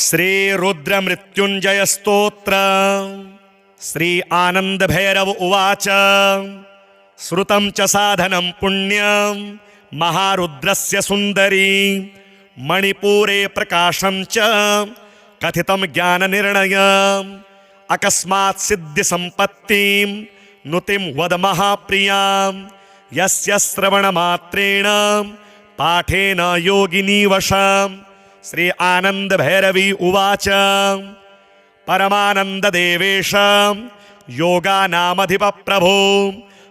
श्री रुद्र मृत्युंजय स्तोत्र श्री आनंद भैरव उवाच श्रुतं च साधनं पुण्यं महारुद्रस्य सुंदरी मणिपुरे प्रकाशं च कथितं ज्ञान निर्णयम् अकस्मात् सिद्धि संपत्तिं नुतिं वद महाप्रियां यस्य श्रवण मात्रेण पाठेन योगिनी वशम् श्री आनंद भैरवी उवाच परमानंद देवेश योगानामधिप प्रभो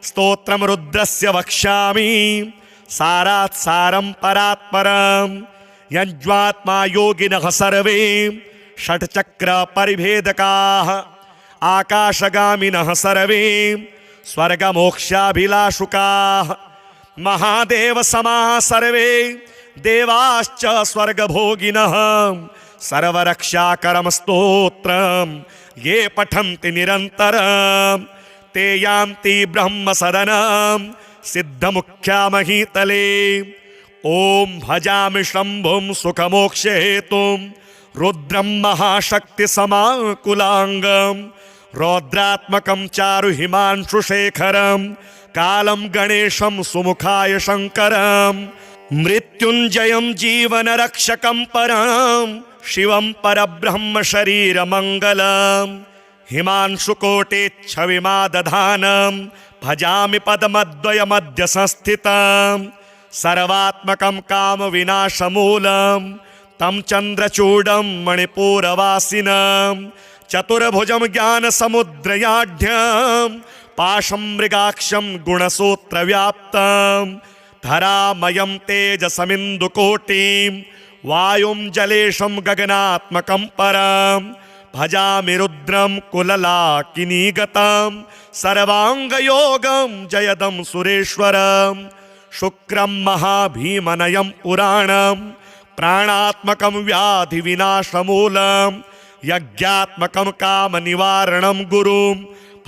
स्तोत्रं रुद्रस्य वक्ष्यामि सारात् सारं परात्परं यज्ञात्मा योगिनः सर्वे षट्चक्र परिभेदकाः आकाशगामिनः सर्वे स्वर्गमोक्षाभिलाषुकाः महादेव समाः सर्वे देवाश्च स्वर्गभोगिनः सर्वरक्षाकरं स्तोत्रं ये पठन्ति निरन्तरं ते यान्ति ब्रह्मसदनं सिद्धमुख्यामहीतले ॐ भजामि शम्भुं सुखमोक्षहेतुं रुद्रं महाशक्तिसमाकुलाङ्गं रौद्रात्मकं चारु हिमांशुशेखरं कालं गणेशं सुमुखाय शङ्करं मृत्युंजयं जीवनरक्षकं परं शिवं परब्रह्म शरीरमङ्गलं हिमांशुकोटिच्छविमादधानं भजामि पदमद्वयमद्य संस्थितं सर्वात्मकं कामविनाशमूलं तं चन्द्रचूडं मणिपुरवासिनं चतुर्भुजं ज्ञानसमुद्रयाढ्यं पाशं मृगाक्षं गुणसूत्रव्याप्तं धरामयं तेजसमिन्दुकोटिं वायुं जलेशं गगनात्मकं परं भजामि रुद्रं कुललाकिनीगतं सर्वाङ्गयोगं जयदं सुरेश्वरं शुक्रं महाभीमनयं पुराणं प्राणात्मकं व्याधिविनाशमूलं यज्ञात्मकं कामनिवारणं गुरुं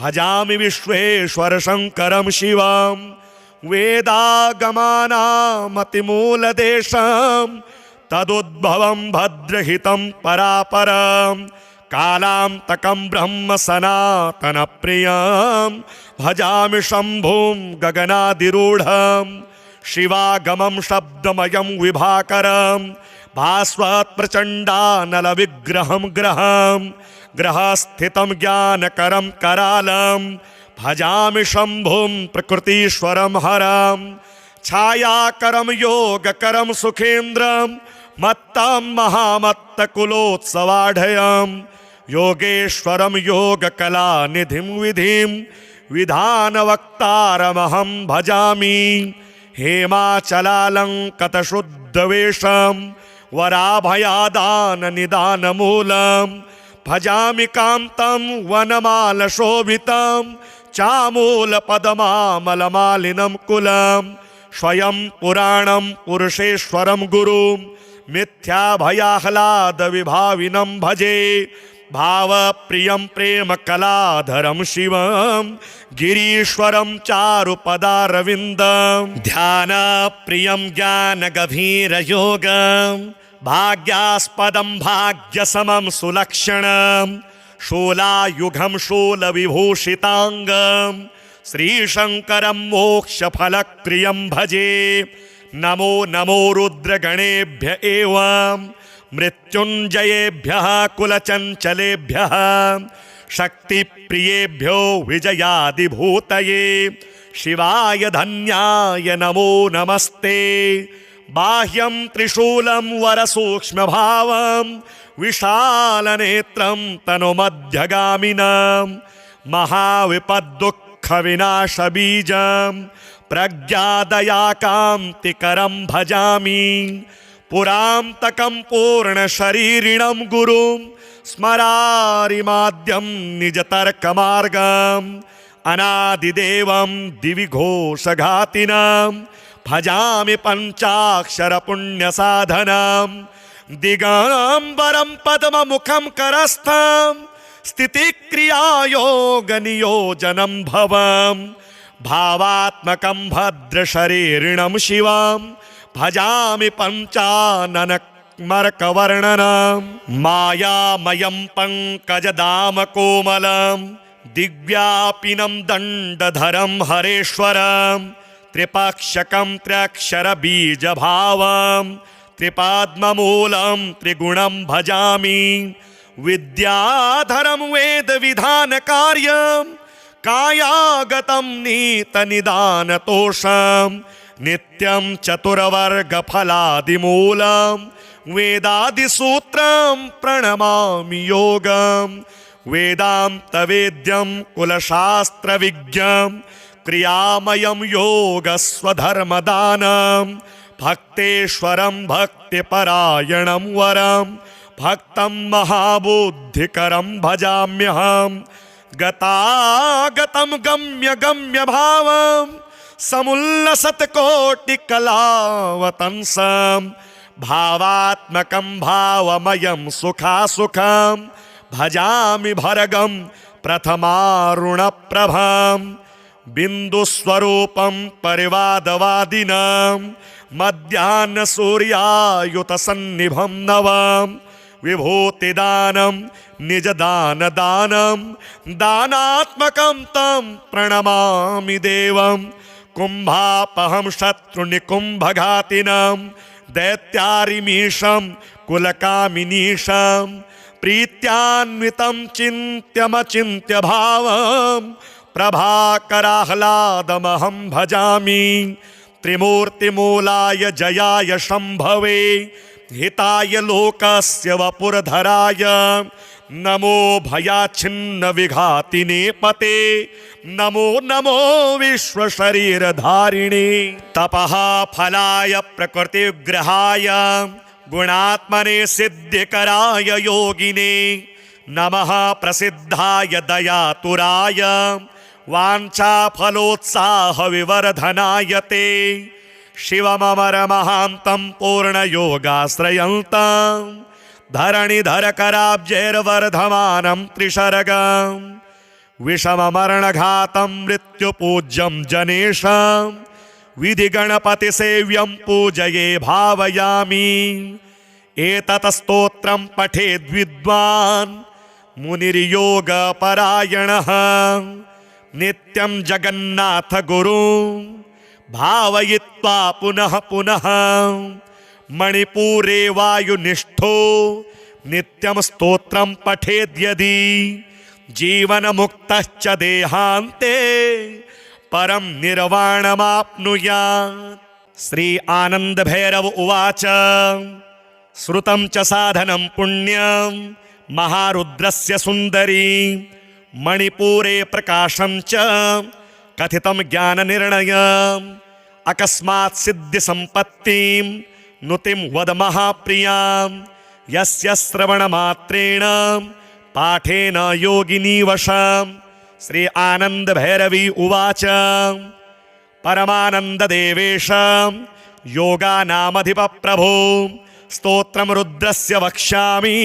भजामि विश्वेश्वर शङ्करं शिवं वेदागमानामतिमूलदेशं तदुद्भवं भद्रहितं परापरं कालान्तकं ब्रह्म सनातनप्रियं भजामि शम्भुं गगनादिरूढं शिवागमं शब्दमयं विभाकरं भास्वत्प्रचण्डानलविग्रहं ग्रहं ग्रहस्थितं ज्ञानकरं करालं भजामि शम्भुं प्रकृतीश्वरं हरं छायाकरं योगकरं सुखेन्द्रं मत्तं महामत्तकुलोत्सवाढयं योगेश्वरं योगकलानिधिं विधिं विधानवक्तारमहं भजामि हेमाचलालङ्कृतशुद्धवेषं वराभयादाननिदानमूलं भजामि कान्तं वनमालशोभितं चामूलपदमामलमालिनं कुलं स्वयं पुराणं पुरुषेश्वरं गुरुं मिथ्याभयाह्लादविभाविनं भजे भावप्रियं प्रेमकलाधरं शिवं गिरीश्वरं चारुपदारविन्दं ध्यानप्रियं ज्ञानगभीरयोगं भाग्यास्पदं भाग्यसमं सुलक्षणं शूलायुगं शूलविभूषिताङ्गं श्रीशङ्करं मोक्षफलप्रियं भजे नमो नमो रुद्रगणेभ्य एवं मृत्युंजयेभ्यः कुलचञ्चलेभ्यः शक्तिप्रियेभ्यो विजयादिभूतये शिवाय धन्याय नमो नमस्ते बाह्यं त्रिशूलं वरसूक्ष्मभावं विशालनेत्रं तनुमध्यगामिनं महाविपद्दुःखविनाशबीजं प्रज्ञादयाकान्तिकरं भजामि पुरान्तकं पूर्णशरीरिणं गुरुं स्मरारिमाद्यं निजतर्कमार्गम् अनादिदेवं दिवि घोषघातिनं भजामि पञ्चाक्षरपुण्यसाधनं दिगम्बरं पद्ममुखं करस्थं स्थितिक्रियायोगनियोजनं भवं भावात्मकं भद्रशरीरिणं शिवं भजामि पञ्चानन मरकवर्णनम् मायामयं पङ्कजदामकोमलं दिव्यापिनं दण्डधरं हरेश्वरं त्रिपक्षकं त्र्यक्षरबीजभावं त्रिपाद्ममूलं त्रिगुणं भजामि विद्याधरं वेदविधानकार्यं कायागतं नीतनिदानतोषं नित्यं चतुर्वर्गफलादिमूलं वेदादिसूत्रं प्रणमामि योगं वेदान्तवेद्यं कुलशास्त्रविज्ञं क्रियामयं योगस्वधर्मदानं भक्तेश्वरं भक्तिपरायणं वरं भक्तं महाबुद्धिकरं भजाम्यहं गतागतं गम्यभावं समुल्लसत्कोटिकलावतंसं भावात्मकं भावमयं सुखासुखं भजामि भर्गं प्रथमारुणप्रभं बिन्दुस्वरूपं परिवादवादिनां मध्याह्नसूर्यायुतसन्निभं नवं विभूतिदानं निजदानदानं दानात्मकं तं प्रणमामि देवं कुम्भापहं शत्रुनिकुम्भघातिनं दैत्यारिमीशं कुलकामिनीशं प्रीत्यान्वितं चिन्त्यमचिन्त्य भावं प्रभाकराह्लादमहं भजामि त्रिमूर्तिमूलाय जयाय शम्भवे हिताय लोकस्य वपुरधराय नमो भयाच्छिन्न विघातिने पते नमो नमो विश्वशरीरधारिणे तपः फलाय प्रकृतिग्रहाय गुणात्मने सिद्धिकराय योगिने नमः प्रसिद्धाय दयातुराय वाञ्छाफलोत्साह विवर्धनाय ते शिवममरमहान्तं पूर्णयोगाश्रयन्तं धरणिधरकराब्जैर्वर्धमानं त्रिशर्गं विषममरणघातं मृत्युपूज्यं जनेशं विधिगणपतिसेव्यं पूजये भावयामि एतत् स्तोत्रं पठेद्विद्वान् मुनिर्योगपरायणः नित्यं जगन्नाथ गुरुं भावयित्वा पुनः पुनः मणिपुरे वायुनिष्ठो नित्यं स्तोत्रं पठेद्यदि जीवनमुक्तश्च देहान्ते परं निर्वाणमाप्नुयात्। श्री आनंद भैरव उवाच श्रुतं च साधनं पुण्यं महारुद्रस्य सुंदरी मणिपुरे प्रकाशं च कथितं ज्ञाननिर्णयम् अकस्मात् सिद्धिसम्पत्तिं नुतिं वद महाप्रियां यस्य श्रवणमात्रेण पाठेन योगिनी वशम्। श्री आनंद भैरवी उवाच परमानन्ददेवेश योगानामधिपप्रभो स्तोत्रं रुद्रस्य वक्ष्यामि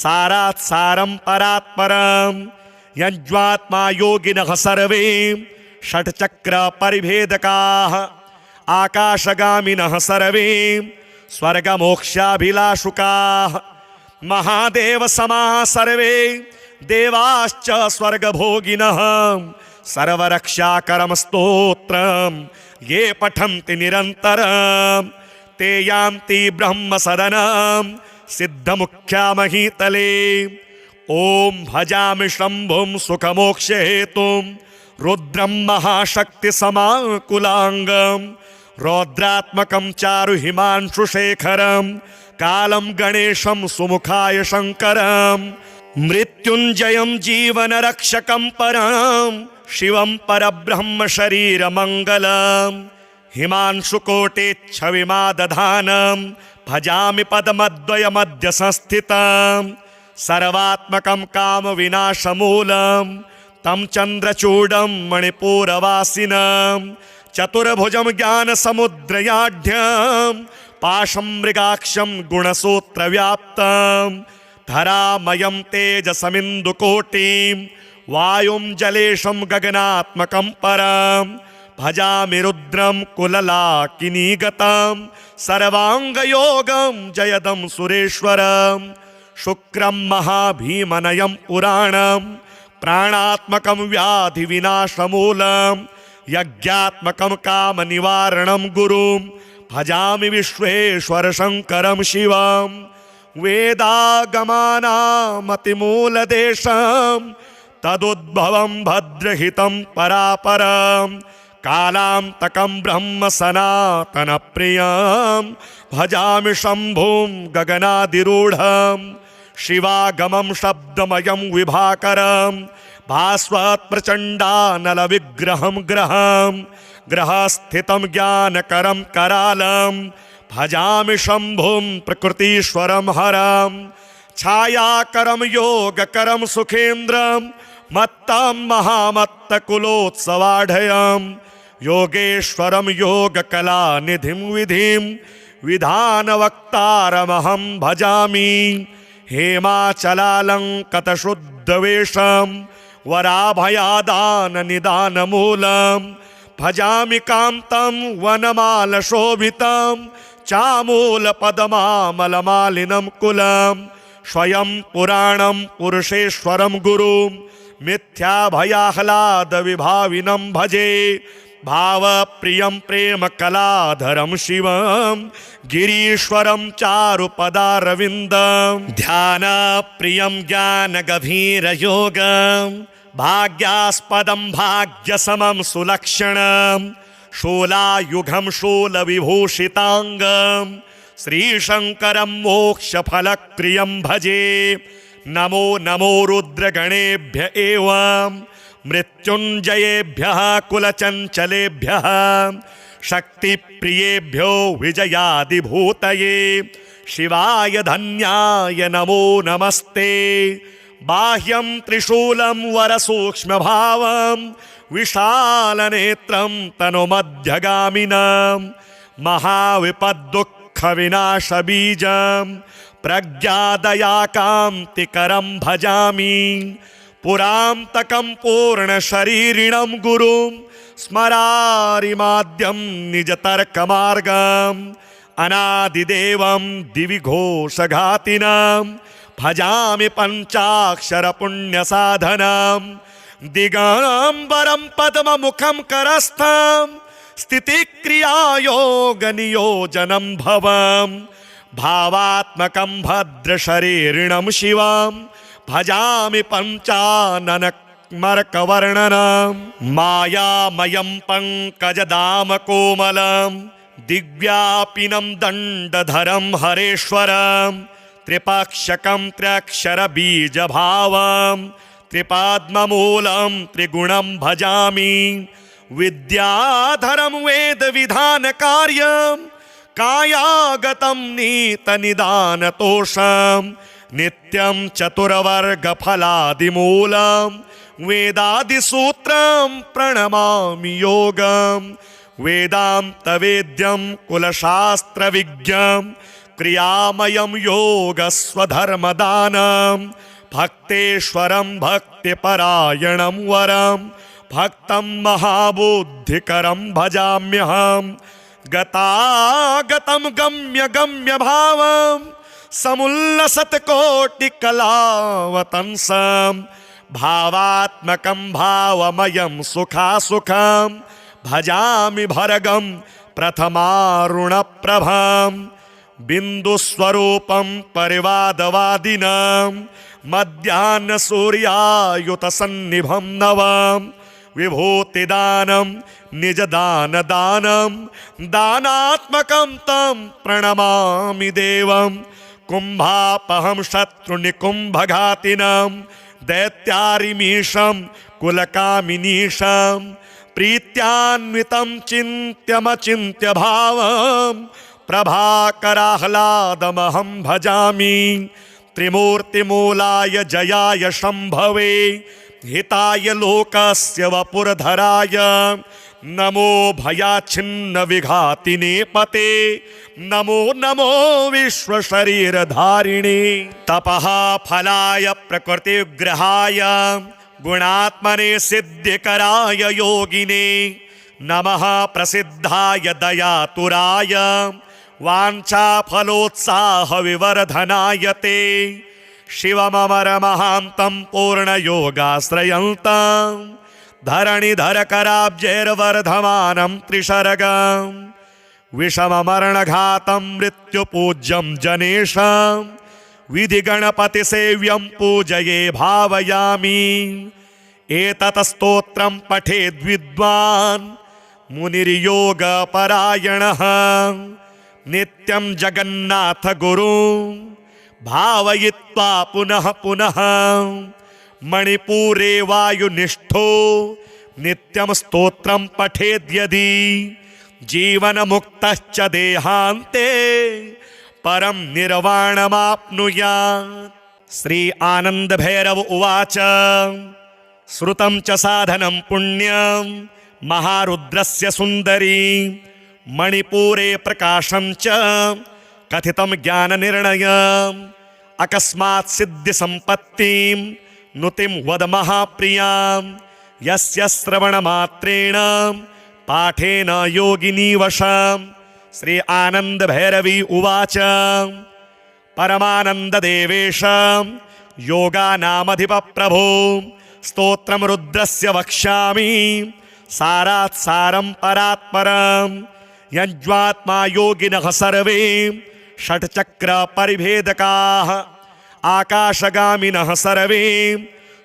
सारात् सारं परात्परं यज्वात्मा योगिनः सर्वे षट्चक्र परिभेदकाः आकाशगामिनः सर्वे स्वर्गमोक्षाभिलाषुकाः महादेव समाः सर्वे देवाश्च स्वर्गभोगिनः सर्वरक्षाकरं स्तोत्रं ये पठन्ति निरन्तरं ते यान्ति ब्रह्मसदनं सिद्धमुख्यामहीतले। ॐ भजामि शम्भुं सुखमोक्षहेतुं रुद्रं महाशक्तिसमाकुलाङ्गं रौद्रात्मकं चारु हिमांशुशेखरं कालं गणेशं सुमुखाय शङ्करं मृत्युञ्जयं जीवनरक्षकं परं शिवं परब्रह्म शरीरमङ्गलं हिमांशुकोटिच्छविमादधानं भजामि पदमद्वयमद्य संस्थितं सर्वात्मकं कामविनाशमूलं तं चन्द्रचूडं मणिपुरवासिनं चतुर्भुजं ज्ञानसमुद्रयाढ्यं पाशं मृगाक्षं गुणसूत्रव्याप्तं धरामयं तेजसमिन्दुकोटिं वायुं जलेशं गगनात्मकं परं भजामि रुद्रं कुललाकिनीगतं सर्वाङ्गयोगं जयदं सुरेश्वरं शुक्रं महाभीमनयं पुराणं प्राणात्मकं व्याधिविनाशमूलं यज्ञात्मकं कामनिवारणं गुरुं भजामि विश्वेश्वर शङ्करं शिवं वेदागमानामतिमूलदेशं तदुद्भवं भद्रहितं परापरं कालान्तकं ब्रह्म सनातनप्रियं भजामि शम्भुं गगनादिरूढं शिवागमं शब्दमयं विभाकरं भास्वत्प्रचण्डानलविग्रहं ग्रहं ग्रहस्थितं ज्ञानकरं करालं भजामि शम्भुं प्रकृतीश्वरं हरं छायाकरं योगकरं सुखेन्द्रं मत्तं महामत्तकुलोत्सवाढयं योगेश्वरं योगकलानिधिं विधिं विधानवक्तारमहं भजामि हेमाचलालङ्कृतशुद्धवेषं वराभयादाननिदानमूलं भजामि कान्तं वनमालशोभितं चामूलपदमामलमालिनं कुलं स्वयं पुराणं पुरुषेश्वरं गुरुं मिथ्याभयाह्लादविभाविनं भजे भावप्रियं प्रेमकलाधरं शिवं गिरीश्वरं चारुपदारविन्दं ध्यानप्रियं ज्ञानगभीरयोगं भाग्यास्पदं भाग्यसमं सुलक्षणं शूलायुगं शूलविभूषिताङ्गं श्रीशङ्करं मोक्षफलप्रियं भजे नमो नमो रुद्रगणेभ्य एवं मृत्युञ्जयेभ्यः कुलचञ्चलेभ्यः शक्तिप्रियेभ्यो विजयादिभूतये शिवाय धन्याय नमो नमस्ते बाह्यं त्रिशूलं वरसूक्ष्मभावं विशालनेत्रं तनुमध्यगामिनं महाविपद्दुःखविनाशबीजं प्रज्ञादयाकान्तिकरं भजामि पुरान्तकं पूर्णशरीरिणं गुरुं स्मरारिमाद्यं निजतर्कमार्गम् अनादिदेवं दिवि घोषघातिनं भजामि पञ्चाक्षरपुण्यसाधनं दिगम्बरं पद्ममुखं करस्थं स्थितिक्रियायोगनियोजनं भवं भावात्मकं भद्रशरीरिणं शिवं भजामि पञ्चाननमर्कवर्णनं मायामयं पङ्कजदामकोमलं दिव्यापिनं दण्डधरं हरेश्वरं त्रिपक्षकं त्र्यक्षरबीजभावं त्रिपाद्ममूलं त्रिगुणं भजामि विद्याधरं वेदविधानकार्यं कायागतं नीतनिदानतोषं नित्यं चतुर्वर्गफलादिमूलं वेदादिसूत्रं प्रणमामि योगं वेदान्तवेद्यं कुलशास्त्रविज्ञं क्रियामयं योगस्वधर्मदानं भक्तेश्वरं भक्तिपरायणं वरं भक्तं महाबुद्धिकरं भजाम्यहं गतागतं गम्यगम्यभावं समुल्लसत्कोटिकलावतंसं भावात्मकं भावमयं सुखासुखं भजामि भर्गं प्रथमारुणप्रभं बिन्दुस्वरूपं परिवादवादिनं मध्याह्नसूर्यायुतसन्निभं नवं विभूतिदानं निजदानदानं दानात्मकं तं प्रणमामि देवं कुम्भापहं शत्रुनिकुम्भघातिनं दैत्यारिमीशं कुलकामिनीशं प्रीत्यान्वितं चिन्त्यमचिन्त्य भावं प्रभाकराह्लादमहं भजामि त्रिमूर्तिमूलाय जयाय शम्भवे हिताय लोकस्य वपुरधराय नमो भयाच्छिन्न विघातिने पते नमो नमो विश्वशरीरधारिणे तपः फलाय प्रकृतिग्रहाय गुणात्मने सिद्धिकराय योगिने नमः प्रसिद्धाय दयातुराय वाञ्छाफलोत्साहविवर्धनाय ते शिवममरमहान्तं पूर्णयोगाश्रयन्तं धरणिधरकराब्जैर्वर्धमानं त्रिशर्गं विषममरणघातं मृत्युपूज्यं जनेशं विधिगणपतिसेव्यं पूजये भावयामि। एतत्स्तोत्रं पठेद्विद्वान् मुनिर्योगपरायणः नित्यं जगन्नाथ गुरुं भावयित्वा पुनः पुनः मणिपुरे वायुनिष्ठो नित्यं स्तोत्रं पठेद्यदि जीवनमुक्तश्च देहान्ते परं निर्वाणमाप्नुयात्। श्री आनंद भैरव उवाच श्रुतं च साधनं पुण्यं महारुद्रस्य सुंदरी मणिपुरे प्रकाशं च कथितं ज्ञाननिर्णयम् अकस्मात् सिद्धि संपत्तिं नुतिं वद महाप्रियां यस्य श्रवणमात्रेण पाठेन योगिनी वशम्। श्री आनंद भैरवी उवाच परमानंददेवेश योगानामधिप प्रभो स्तोत्रं रुद्रस्य वक्ष्यामि सारात् सारं परात्परं यज्वात्मा योगिनः सर्वे षट्चक्र परिभेदकाः आकाशगामिनः सर्वे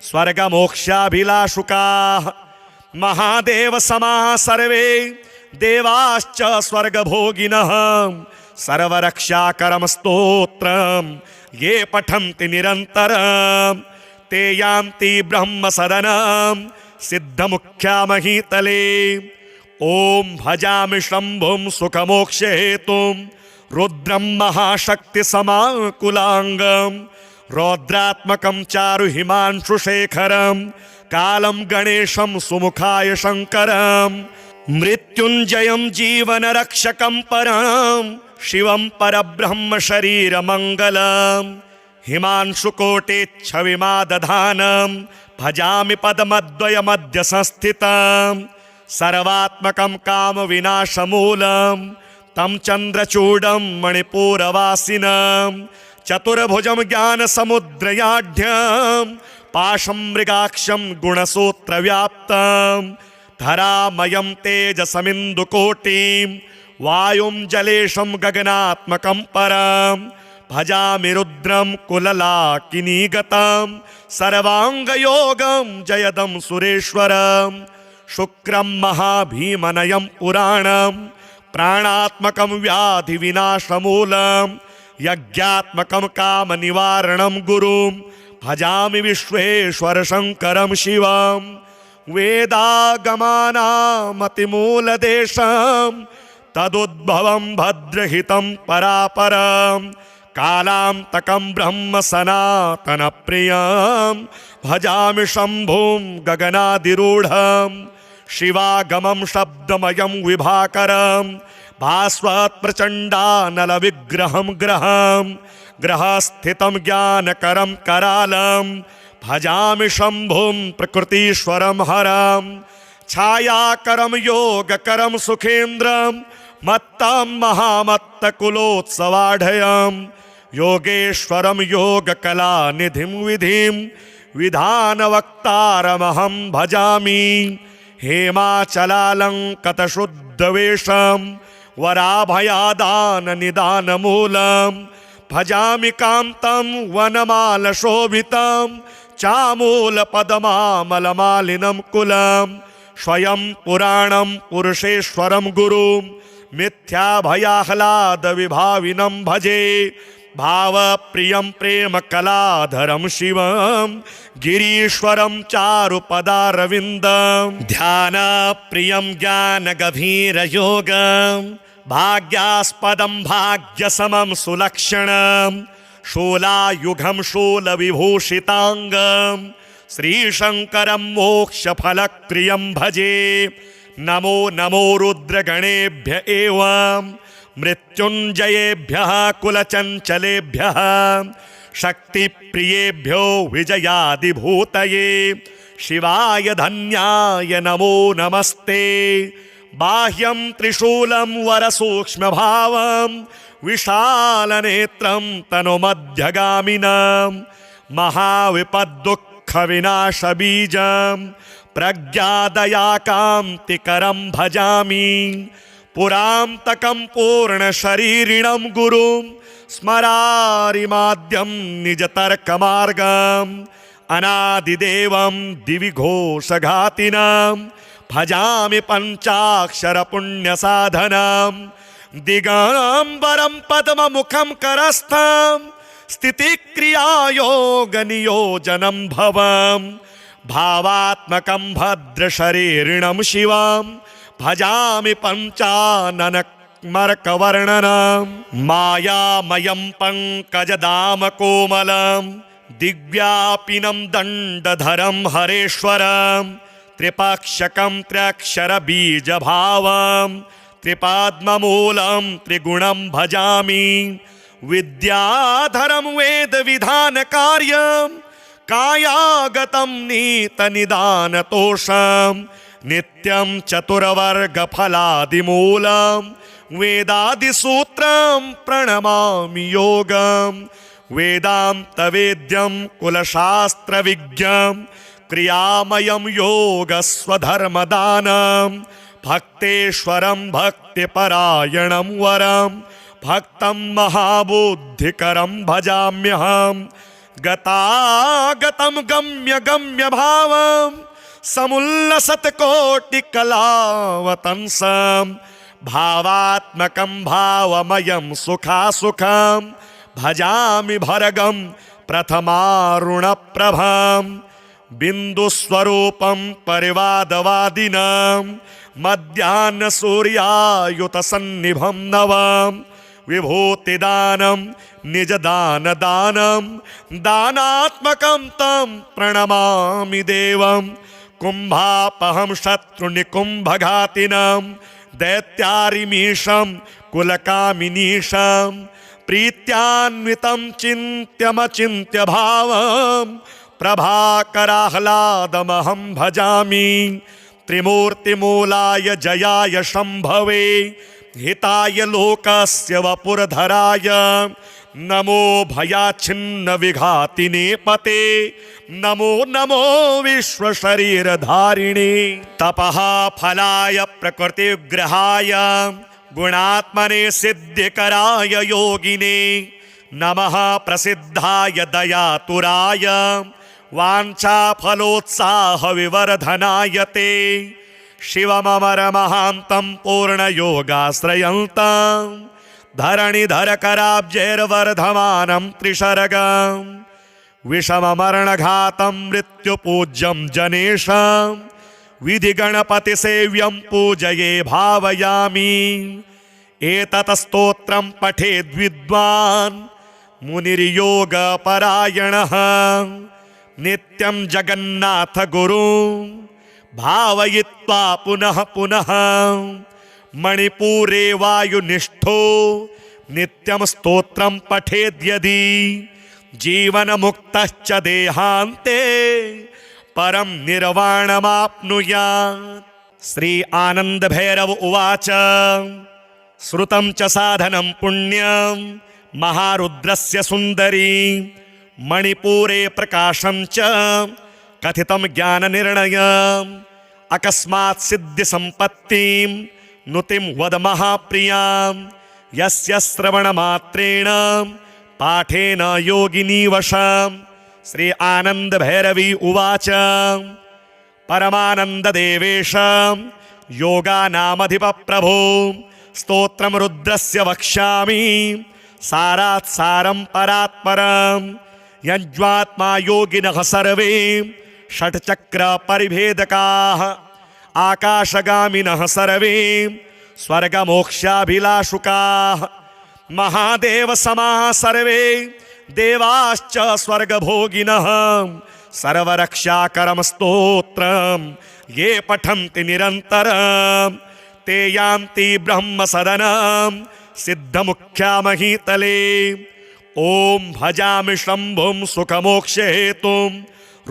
स्वर्गमोक्षाभिलाषुकाः महादेव समाः सर्वे देवाश्च स्वर्गभोगिनः सर्वरक्षाकरं स्तोत्रं ये पठन्ति निरन्तरं ते यान्ति ब्रह्मसदनं सिद्धमुख्यामहीतले। ॐ भजामि शम्भुं सुखमोक्षहेतुं रुद्रं महाशक्तिसमाकुलाङ्गं रौद्रात्मकं चारुहिमांशुशेखरं कालं गणेशं सुमुखाय शङ्करं मृत्युञ्जयं जीवनरक्षकं परं शिवं परब्रह्म शरीरमङ्गलम् हिमांशुकोटिच्छविमादधानं भजामि पद्मद्वयमद्य संस्थितं सर्वात्मकं कामविनाशमूलं तं चन्द्रचूडं मणिपुरवासिनं चतुर्भुजं ज्ञानसमुद्रयाढ्यं पाशं मृगाक्षं गुणसूत्रव्याप्तं धरामयं तेजसमिन्दुकोटिं वायुं जलेशं गगनात्मकं परं भजामि रुद्रं कुललाकिनीगतं सर्वाङ्गयोगं जयदं सुरेश्वरं शुक्रं महाभीमनयं पुराणं प्राणात्मकं व्याधिविनाशमूलं यज्ञात्मकं कामनिवारणं गुरुं भजामि विश्वेश्वर शङ्करं शिवं वेदागमानामतिमूलदेशं तदुद्भवं भद्रहितं परापरं कालान्तकं ब्रह्म सनातनप्रियं भजामि शम्भुं गगनादिरूढं शिवागमं शब्दमयं विभाकरं भास्वत्प्रचण्डानलविग्रहं ग्रहं ग्रहस्थितं ज्ञानकरं करालं भजामि शम्भुं प्रकृतीश्वरं हरं छायाकरं योगकरं सुखेन्द्रं मत्तं महामत्तकुलोत्सवाढयं योगेश्वरं योगकलानिधिं विधिं विधानवक्तारमहं भजामि हेमाचलालङ्कृतशुद्धवेषं वराभयादाननिदानमूलं भजामि कान्तं वनमालशोभितं चामूलपदमामलमालिनं कुलं स्वयं पुराणं पुरुषेश्वरं गुरुं मिथ्याभयाह्लादविभाविनं भजे भावप्रियं प्रेमकलाधरं शिवं गिरीश्वरं चारुपदारविन्दं ध्यानप्रियं ज्ञानगभीरयोगं भाग्यास्पदं भाग्यसमं सुलक्षणं शूलायुगं शूलविभूषिताङ्गं श्रीशङ्करं मोक्षफलप्रियं भजे नमो नमो रुद्रगणेभ्य एवं मृत्युञ्जयेभ्यः कुलचञ्चलेभ्यः शक्तिप्रियेभ्यो विजयादिभूतये शिवाय धन्याय नमो नमस्ते बाह्यं त्रिशूलं वरसूक्ष्मभावं विशालनेत्रं तनुमध्यगामिनं महाविपद्दुःखविनाशबीजं प्रज्ञादयाकान्तिकरं भजामि पुरान्तकं पूर्णशरीरिणं गुरुं स्मरारिमाद्यं निजतर्कमार्गम् अनादिदेवं दिवि घोषघातिनां भजामि पञ्चाक्षरपुण्यसाधनां दिगम्बरं पद्ममुखं करस्थं स्थितिक्रियायोगनियोजनं भवं भावात्मकं भद्रशरीरिणं शिवां भजामि पञ्चाननमर्कवर्णनं मायामयं पङ्कजदामकोमलं दिव्यापिनं दण्डधरं हरेश्वरं त्रिपक्षकं त्र्यक्षरबीजभावं त्रिपाद्ममूलं त्रिगुणं भजामि विद्याधरं वेदविधानकार्यं कायागतं नीतनिदानतोषं नित्यं चतुर्वर्गफलादिमूलं वेदादिसूत्रं प्रणमामि योगं वेदान्तवेद्यं कुलशास्त्रविज्ञं क्रियामयं योगस्वधर्मदानं भक्तेश्वरं भक्तिपरायणं वरं भक्तं महाबुद्धिकरं भजाम्यहं गतागतं गम्यगम्यभावं समुल्लसत्कोटिकलावतंसं भावात्मकं भावमयं सुखासुखं भजामि भर्गं प्रथमारुणप्रभां बिन्दुस्वरूपं परिवादवादिनां मध्याह्नसूर्यायुतसन्निभं नवं विभूतिदानं निजदानदानं दानात्मकं तं प्रणमामि देवं कुम्भापहं शत्रुनिकुम्भघातिनं दैत्यारिमीशं कुलकामिनीशं प्रीत्यान्वितं चिन्त्यमचिन्त्य भावं प्रभाकराह्लादमहं भजामि त्रिमूर्तिमूलाय जयाय शम्भवे हिताय लोकस्य वपुरधराय नमो भयाच्छिन्न विघातिने पते नमो नमो विश्वशरीरधारिणे तपः फलाय प्रकृतिग्रहाय गुणात्मने सिद्धिकराय योगिने नमः प्रसिद्धाय दयातुराय वाञ्छाफलोत्साहविवर्धनाय ते शिवममरमहान्तं पूर्णयोगाश्रयन्तं धरणिधरकराब्जैर्वर्धमानं त्रिशर्गं विषममरणघातं मृत्युपूज्यं जनेशं विधिगणपतिसेव्यं पूजये भावयामि एतत् स्तोत्रं पठेद्विद्वान् मुनिर्योगपरायणः नित्यं जगन्नाथ गुरुं भावयित्वा पुनः पुनः मणिपुरे वायुनिष्ठो नित्यं स्तोत्रं पठेद्यदि जीवनमुक्तश्च देहान्ते परं निर्वाणमाप्नुयात्। श्री आनंद भैरव उवाच श्रुतं च साधनं पुण्यं महारुद्रस्य सुंदरी मणिपुरे प्रकाशं च कथितं ज्ञाननिर्णयम् अकस्मात् सिद्धिसम्पत्तिं नुतिं वद महाप्रियां यस्य श्रवणमात्रेण पाठेन योगिनी वशं। श्री आनंद भैरवी उवाच परमानन्ददेवेश योगानामधिपप्रभो स्तोत्रं रुद्रस्य वक्ष्यामि सारात् सारं परात्परं यज्वात्मा योगिनः सर्वे षट्चक्र परिभेदकाः आकाशगामिनः सर्वे स्वर्गमोक्षाभिलाषुकाः महादेव समाः सर्वे देवाश्च स्वर्गभोगिनः सर्वरक्षाकरं स्तोत्रं ये पठन्ति निरन्तरं ते यान्ति ब्रह्मसदनं सिद्धमुख्यामहीतले। ॐ भजामि शम्भुं सुखमोक्षहेतुं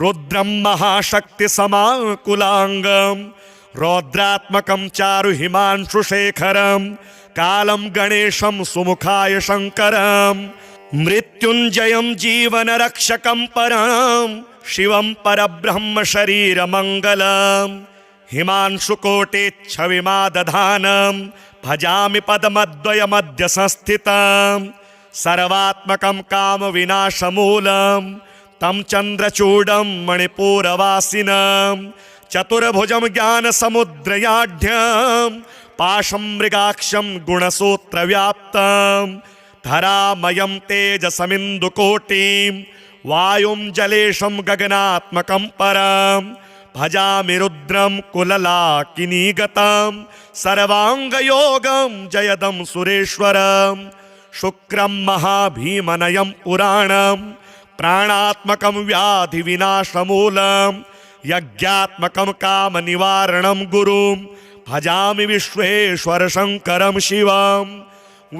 रुद्रं महाशक्तिसमाकुलाङ्गं रौद्रात्मकं चारु हिमांशुशेखरं कालं गणेशं सुमुखाय शङ्करं मृत्युञ्जयं जीवनरक्षकं परं शिवं परब्रह्म शरीरमङ्गलम् हिमांशुकोटिच्छविमादधानं भजामि पदमद्वयमद्य संस्थितं सर्वात्मकं कामविनाशमूलं तं चन्द्रचूडं मणिपुरवासिनं चतुर्भुजं ज्ञानसमुद्रयाढ्यं पाशं मृगाक्षं गुणसूत्रव्याप्तं धरामयं तेजसमिन्दुकोटिं वायुं जलेशं गगनात्मकं परं भजामि रुद्रं कुललाकिनीगतं सर्वाङ्गयोगं जयदं सुरेश्वरं शुक्रं महाभीमनयं पुराणं प्राणात्मकं व्याधिविनाशमूलं यज्ञात्मकं कामनिवारणं गुरुं भजामि विश्वेश्वर शङ्करं शिवं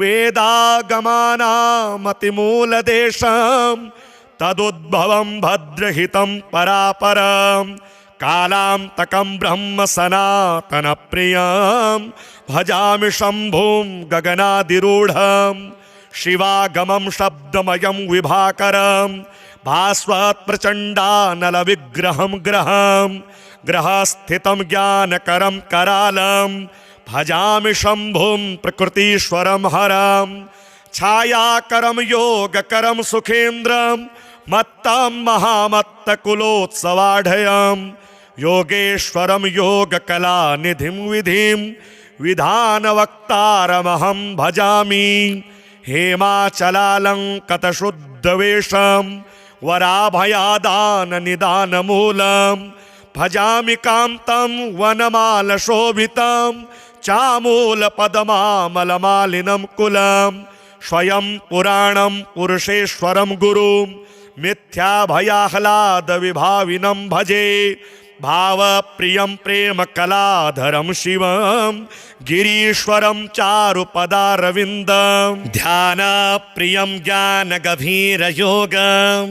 वेदागमानामतिमूलदेशं तदुद्भवं भद्रहितं परापरं कालान्तकं ब्रह्म सनातनप्रियं भजामि शम्भुं गगनादिरूढं शिवागमं शब्दमयं विभाकरं भास्वत्प्रचण्डानलविग्रहं ग्रहं ग्रहस्थितं ज्ञानकरं करालं भजामि शम्भुं प्रकृतीश्वरं हरं छायाकरं योगकरं सुखेन्द्रं मत्तं महामत्तकुलोत्सवाढयं योगेश्वरं योगकलानिधिं विधिं विधानवक्तारमहं भजामि हेमाचलालङ्कतशुद्धवेषं वराभयादाननिदानमूलं भजामि कान्तं वनमालशोभितं चामूलपदमामलमालिनं कुलं स्वयं पुराणं पुरुषेश्वरं गुरुं मिथ्याभयाह्लादविभाविनं भजे भावप्रियं प्रेमकलाधरं शिवं गिरीश्वरं चारुपदारविन्दं ध्यानप्रियं ज्ञानगभीरयोगं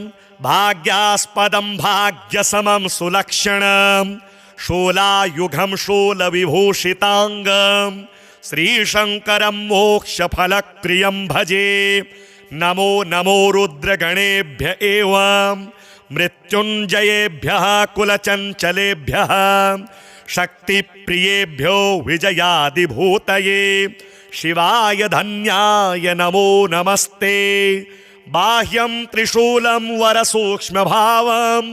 भाग्यास्पदं भाग्यसमं सुलक्षणं शूलायुगं शूलविभूषिताङ्गं श्रीशङ्करं मोक्षफलक्रियं भजे नमो नमो रुद्रगणेभ्य एवं मृत्युञ्जयेभ्यः कुलचञ्चलेभ्यः शक्तिप्रियेभ्यो विजयादिभूतये शिवाय धन्याय नमो नमस्ते बाह्यं त्रिशूलं वरसूक्ष्मभावं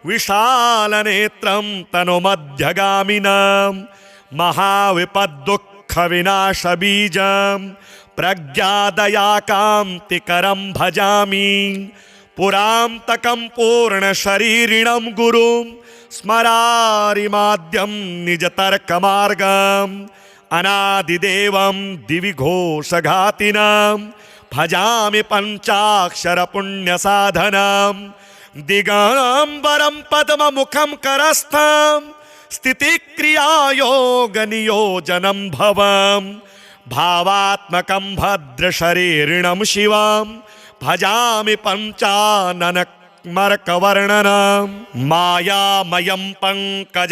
विशालनेत्रं तनुमध्यगामिनं महाविपद्दुःखविनाशबीजं प्रज्ञादयाकान्तिकरं भजामि पुरान्तकं पूर्णशरीरिणं गुरुं स्मरारिमाद्यं निजतर्कमार्गम् अनादिदेवं दिवि घोषघातिनं भजामि पञ्चाक्षरपुण्यसाधनं दिगम्बरं पद्ममुखं करस्थं स्थितिक्रियायोगनियोजनं भवं भावात्मकं भद्रशरीरिणं शिवं भजामि पञ्चाननमर्कवर्णनं मायामयं पङ्कजदामकोमलं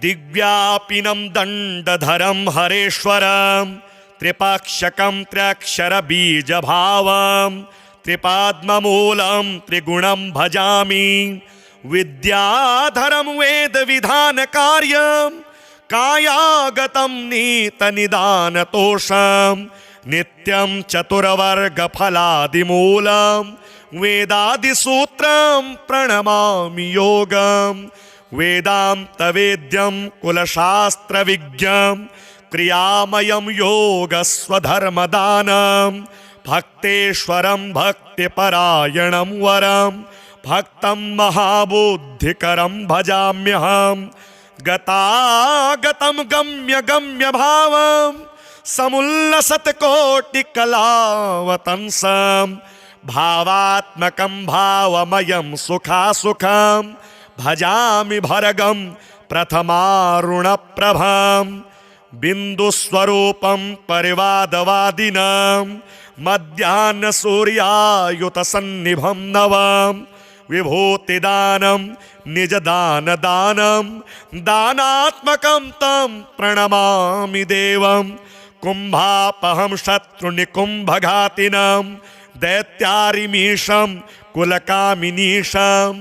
दिव्यापिनं दण्डधरं हरेश्वरं त्रिपक्षकं त्र्यक्षरबीजभावं त्रिपाद्ममूलं त्रिगुणं भजामि विद्याधरं वेदविधानकार्यं कायागतं नीतनिदानतोषं नित्यं चतुर्वर्गफलादिमूलं वेदादिसूत्रं प्रणमामि योगं वेदान्तवेद्यं कुलशास्त्रविज्ञं क्रियामयं योगस्वधर्मदानं भक्तेश्वरं भक्तिपरायणं वरं भक्तं महाबुद्धिकरं भजाम्यहं गतागतं गम्यगम्यभावं समुल्लसत्कोटिकलावतंसं भावात्मकं भावमयं सुखासुखं भजामि भर्गं प्रथमारुणप्रभं बिन्दुस्वरूपं परिवादवादिनं मध्याह्नसूर्यायुतसन्निभं नवं विभूतिदानं निजदानदानं दानात्मकं तं प्रणमामि देवं कुम्भापहं शत्रुनिकुम्भघातिनं दैत्यारिमीशं कुलकामिनीशं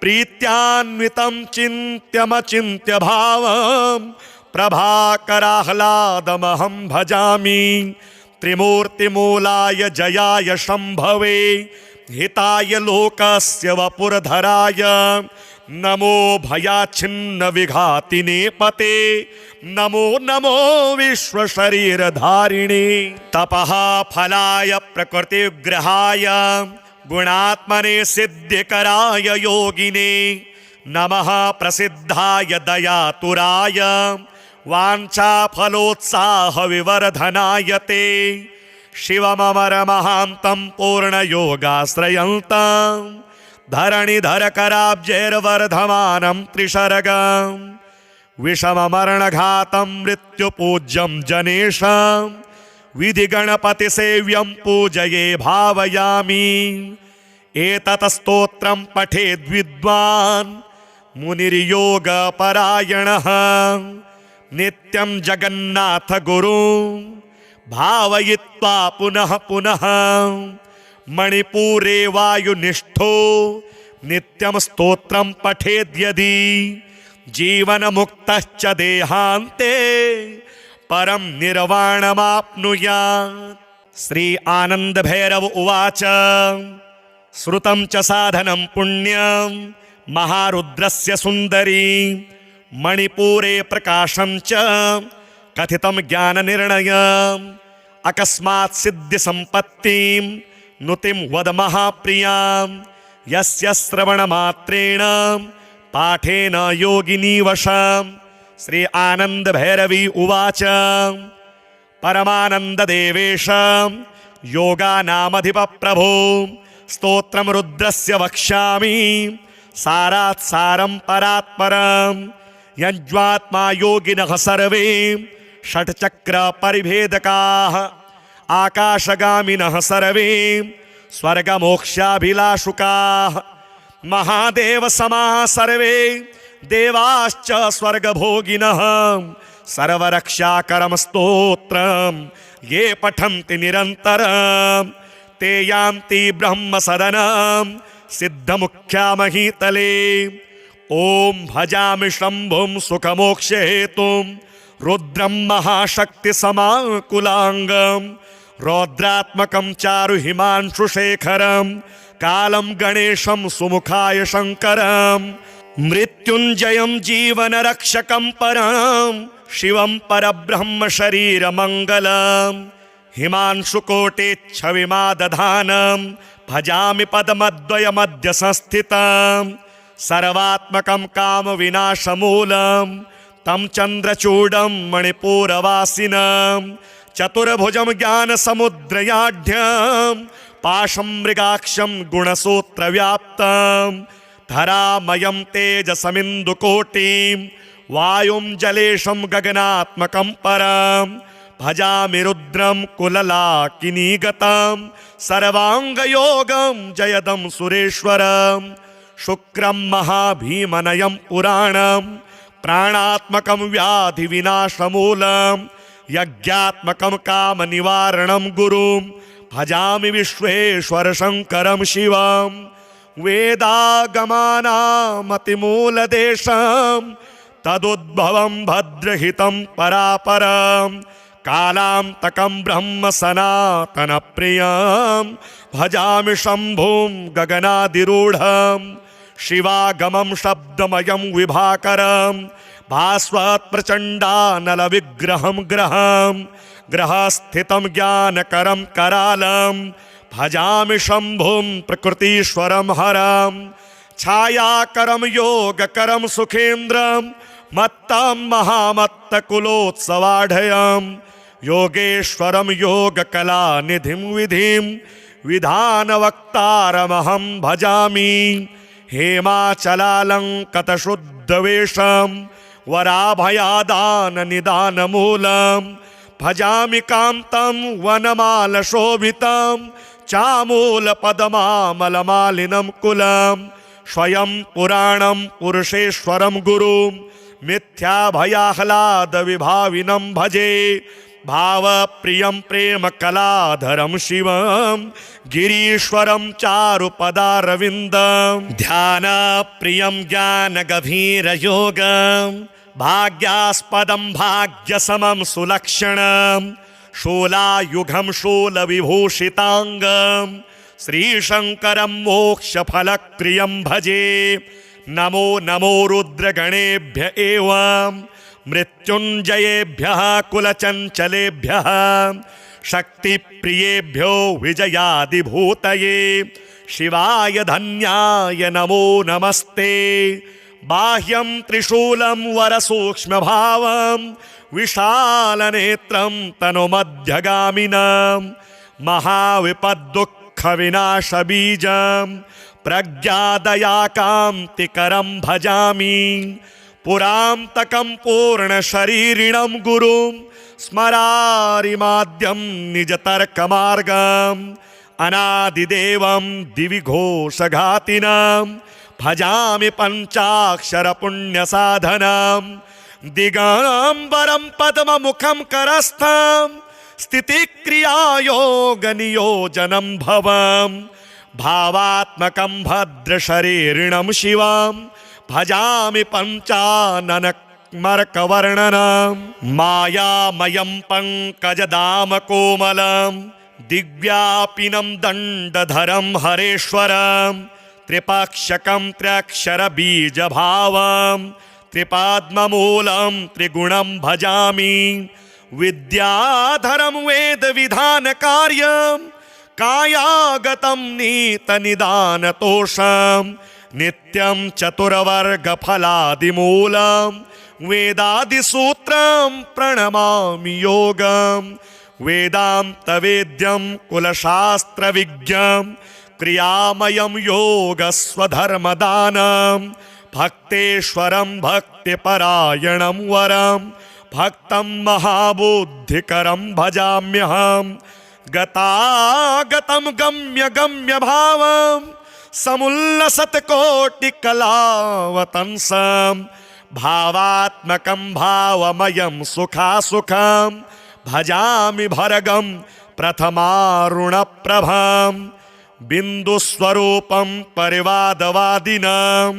प्रीत्यान्वितं चिन्त्यमचिन्त्य भावं प्रभाकराह्लादमहं भजामि त्रिमूर्तिमूलाय जयाय शम्भवे हिताय लोकस्य वपुरधराय नमो भयाच्छिन्न विघातिने पते नमो नमो विश्वशरीरधारिणे तपः फलाय प्रकृतिग्रहाय गुणात्मने सिद्धिकराय योगिने नमः प्रसिद्धाय दयातुराय वाञ्छाफलोत्साह विवर्धनाय ते शिवममरमहान्तं पूर्णयोगाश्रयन्तं धरणिधरकराब्जैर्वर्धमानं त्रिशरगं विषममरणघातं मृत्युपूज्यं जनेशं विधिगणपतिसेव्यं पूजये भावयामि एतत् स्तोत्रं पठेद्विद्वान् मुनिर्योगपरायणः नित्यं जगन्नाथ गुरुं भावयित्वा पुनः पुनः मणिपुरे वायुनिष्ठो नित्यं स्तोत्रं पठेद्यदि जीवनमुक्तश्च देहान्ते परं निर्वाणमाप्नुयात्। श्री आनंद भैरव उवाच श्रुतं च साधनं पुण्यं महारुद्रस्य सुंदरी मणिपुरे प्रकाशं च कथितं ज्ञाननिर्णयम् अकस्मात् सिद्धि संपत्तिं नुतिं वद महाप्रियां यस्य श्रवणमात्रेण पाठेन योगिनी वशं। श्री आनंद भैरवी उवाच परमानन्ददेवेश योगानामधिप प्रभो स्तोत्रं रुद्रस्य वक्ष्यामि सारात् सारं परात्परं यज्वात्मा योगिनः सर्वे षट्चक्र परिभेदकाः आकाशगामिनः सर्वे स्वर्गमोक्षाभिलाषुकाः महादेव समाः सर्वे देवाश्च स्वर्गभोगिनः सर्वरक्षाकरं स्तोत्रं ये पठन्ति निरन्तरं ते यान्ति ब्रह्मसदनं सिद्धमुख्यामहीतले। ॐ भजामि शम्भुं सुखमोक्षहेतुं रुद्रं महाशक्तिसमाकुलाङ्गं रौद्रात्मकं चारु हिमांशुशेखरं कालं गणेशं सुमुखाय शङ्करं मृत्युञ्जयं जीवनरक्षकं परं शिवं परब्रह्म शरीरमङ्गलं हिमांशुकोटिच्छविमादधानं भजामि पदमद्वयमद्य संस्थितं सर्वात्मकं कामविनाशमूलं तं चन्द्रचूडं मणिपुरवासिनं चतुर्भुजं ज्ञानसमुद्रयाढ्यं पाशं मृगाक्षं गुणसूत्रव्याप्तं धरामयं तेजसमिन्दुकोटिं वायुं जलेशं गगनात्मकं परं भजामि रुद्रं कुललाकिनीगतं सर्वाङ्गयोगं जयदं सुरेश्वरं शुक्रं महाभीमनयं पुराणं प्राणात्मकं व्याधिविनाशमूलं यज्ञात्मकं कामनिवारणं गुरुं भजामि विश्वेश्वर शङ्करं शिवं वेदागमानामतिमूलदेशं तदुद्भवं भद्रहितं परापरं कालान्तकं ब्रह्म सनातनप्रियं भजामि शम्भुं गगनादिरूढं शिवागमं शब्दमयं विभाकरं भास्वत्प्रचण्डानलविग्रहं ग्रहं ग्रहस्थितं ज्ञानकरं करालं भजामि शम्भुं प्रकृतीश्वरं हरं छायाकरं योगकरं सुखेन्द्रं मत्तं महामत्तकुलोत्सवाढयं योगेश्वरं योगकलानिधिं विधिं विधानवक्तारमहं भजामि हेमाचलालङ्कृतशुद्धवेषं वराभयादाननिदानमूलं भजामि कान्तं वनमालशोभितं चामूलपदमामलमालिनं कुलं स्वयं पुराणं पुरुषेश्वरं गुरुं मिथ्याभयाह्लादविभाविनं भजे भावप्रियं प्रेमकलाधरं शिवं गिरीश्वरं चारुपदारविन्दं ध्यानप्रियं ज्ञानगभीरयोगं भाग्यास्पदं भाग्यसमं सुलक्षणं शूलायुगं शूलविभूषिताङ्गं श्रीशङ्करं मोक्षफलप्रियं भजे नमो नमो रुद्रगणेभ्य एवं मृत्युञ्जयेभ्यः कुलचञ्चलेभ्यः शक्तिप्रियेभ्यो विजयादिभूतये शिवाय धन्याय नमो नमस्ते बाह्यं त्रिशूलं वरसूक्ष्मभावं विशालनेत्रं तनुमध्यगामिनं महाविपद्दुःखविनाशबीजं प्रज्ञादयाकान्तिकरं भजामि पुरान्तकं पूर्णशरीरिणं गुरुं स्मरारिमाद्यं निजतर्कमार्गम् अनादिदेवं दिवि घोषघातिनं भजामि पञ्चाक्षरपुण्यसाधनं दिगम्बरं पद्ममुखं करस्थं स्थितिक्रियायोगनियोजनं भवं भावात्मकं भद्रशरीरिणं शिवं भजामि पञ्चाननमर्कवर्णनं मायामयं पङ्कजदामकोमलं दिव्यापिनं दण्डधरं हरेश्वरं त्रिपक्षकं त्र्यक्षरबीजभावं त्रिपाद्ममूलं त्रिगुणं भजामि विद्याधरं वेदविधानकार्यं कायागतं नीतनिदानतोषं नित्यं चतुर्वर्गफलादिमूलं वेदादिसूत्रं प्रणमामि योगं वेदान्तवेद्यं कुलशास्त्रविज्ञं क्रियामयं योगस्वधर्मदानं भक्तेश्वरं भक्तिपरायणं वरं भक्तं महाबुद्धिकरं भजाम्यहं गतागतं गम्यगम्यभावं समुल्लसत्कोटिकलावतंसं भावात्मकं भावमयं सुखासुखं भजामि भर्गं प्रथमारुणप्रभं बिन्दुस्वरूपं परिवादवादिनं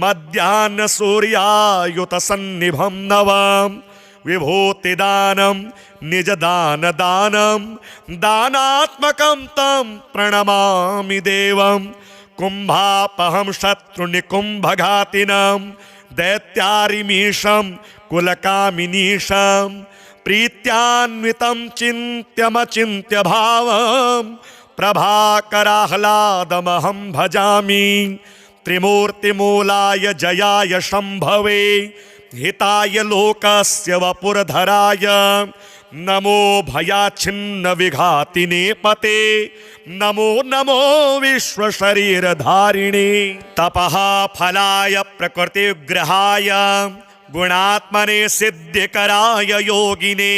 मध्याह्नसूर्यायुतसन्निभं नवं विभूतिदानं निजदानदानं दानात्मकं तं प्रणमामि देवं कुम्भापहं शत्रुनिकुम्भघातिनं दैत्यारिमीशं कुलकामिनीशं प्रीत्यान्वितं चिन्त्यमचिन्त्य भावं प्रभाकराह्लादमहं भजामि त्रिमूर्तिमूलाय जयाय शम्भवे हिताय लोकस्य वपुरधराय नमो भयाच्छिन्न विघातिने पते नमो नमो विश्वशरीरधारिणे तपः फलाय प्रकृतिग्रहाय गुणात्मने सिद्धिकराय योगिने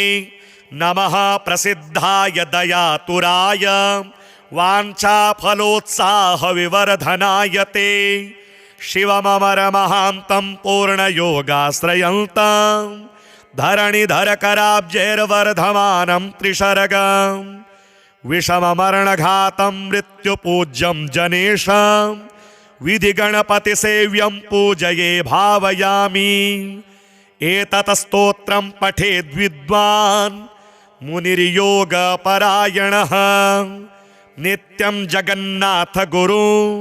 नमः प्रसिद्धाय दयातुराय वाञ्छाफलोत्साहविवर्धनाय ते शिवममरमहान्तं पूर्णयोगाश्रयन्तं धरणिधरकराब्जैर्वर्धमानं त्रिशर्गं विषममरणघातं मृत्युपूज्यं जनेशं विधिगणपतिसेव्यं पूजये भावयामि एतत् स्तोत्रं पठेद्विद्वान् मुनिर्योगपरायणः नित्यं जगन्नाथ गुरुं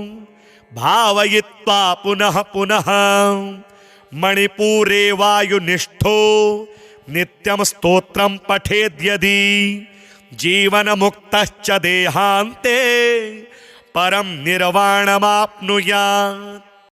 भावयित्वा पुनः पुनः मणिपुरे वायुनिष्ठो नित्यं स्तोत्रं पठेद्यदि जीवनमुक्तश्च देहान्ते परं निर्वाणमाप्नुयात्।